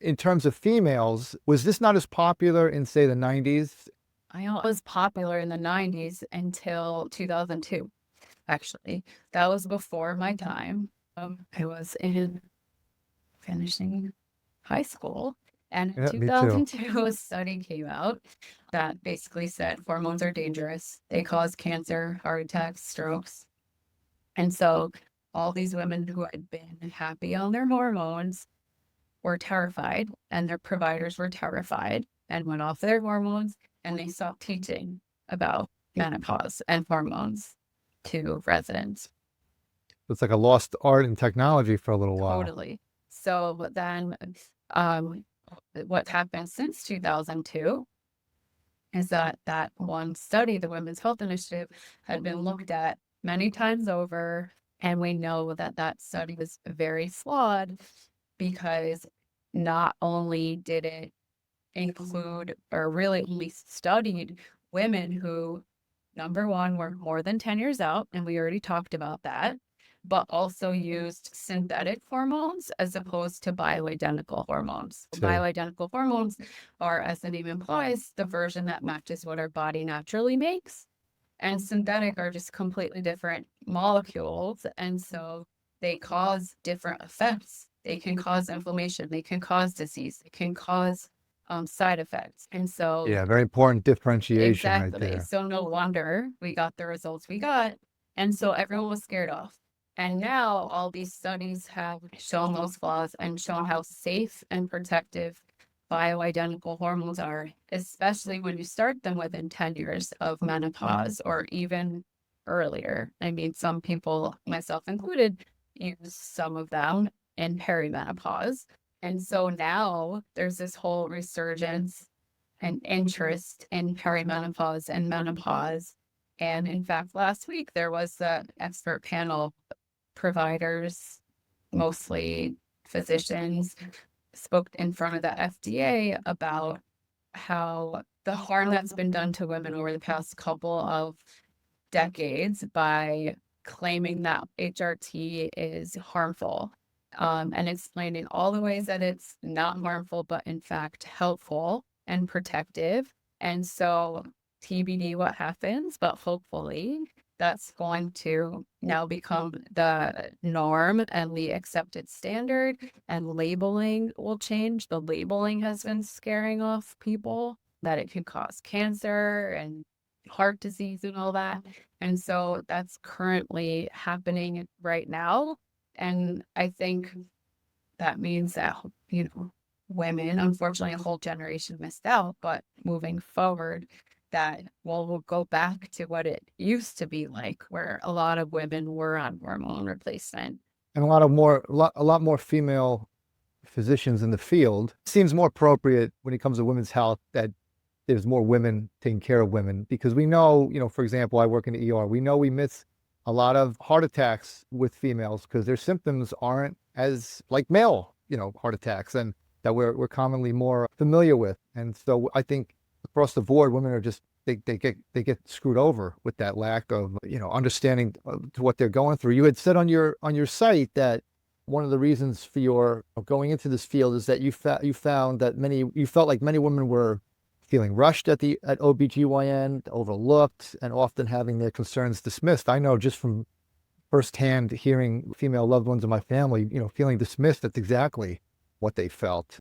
In terms of females, was this not as popular in, say, the 90s? I know it was popular in the 90s until 2002, actually. That was before my time. I was in finishing high school. And in Yeah, me too. 2002, a study came out that basically said hormones are dangerous. They cause cancer, heart attacks, strokes. And so all these women who had been happy on their hormones were terrified, and their providers were terrified and went off their hormones, and they stopped teaching about menopause and hormones to residents. It's like a lost art and technology for a little while. Totally. So then, um, what happened since 2002 is that that one study, the Women's Health Initiative, had been looked at many times over, and we know that that study was very flawed because not only did it include or really only studied women who, number one, were more than 10 years out, and we already talked about that, but also used synthetic hormones as opposed to bioidentical hormones. See. Bioidentical hormones are, as the name implies, the version that matches what our body naturally makes. And synthetic are just completely different molecules. And so they cause different effects. They can cause inflammation, they can cause disease, they can cause side effects. And so, Yeah, very important differentiation right exactly. there. So, no wonder we got the results we got. And so, everyone was scared off. And now, all these studies have shown those flaws and shown how safe and protective bioidentical hormones are, especially when you start them within 10 years of menopause or even earlier. I mean, some people, myself included, use some of them in perimenopause. And so now there's this whole resurgence and interest in perimenopause and menopause. And in fact, last week there was the expert panel, providers, mostly physicians, spoke in front of the FDA about how the harm that's been done to women over the past couple of decades by claiming that HRT is harmful, and explaining all the ways that it's not harmful, but in fact helpful and protective. And so TBD what happens, but hopefully that's going to now become the norm and the accepted standard, and labeling will change. The labeling has been scaring off people that it can cause cancer and heart disease and all that. And so that's currently happening right now. And I think that means that, women, unfortunately, a whole generation missed out, but moving forward, that we'll go back to what it used to be like, where a lot of women were on hormone replacement. And a lot more female physicians in the field. It seems more appropriate when it comes to women's health that there's more women taking care of women, because we know, for example, I work in the ER. We know we miss a lot of heart attacks with females because their symptoms aren't as like male, heart attacks, and that we're commonly more familiar with. And so I think across the board, women are just they get screwed over with that lack of understanding to what they're going through. You had said on your site that one of the reasons for your going into this field is that you found that you felt like many women were feeling rushed at OBGYN, overlooked, and often having their concerns dismissed. I know just from firsthand hearing female loved ones in my family, feeling dismissed. That's exactly what they felt.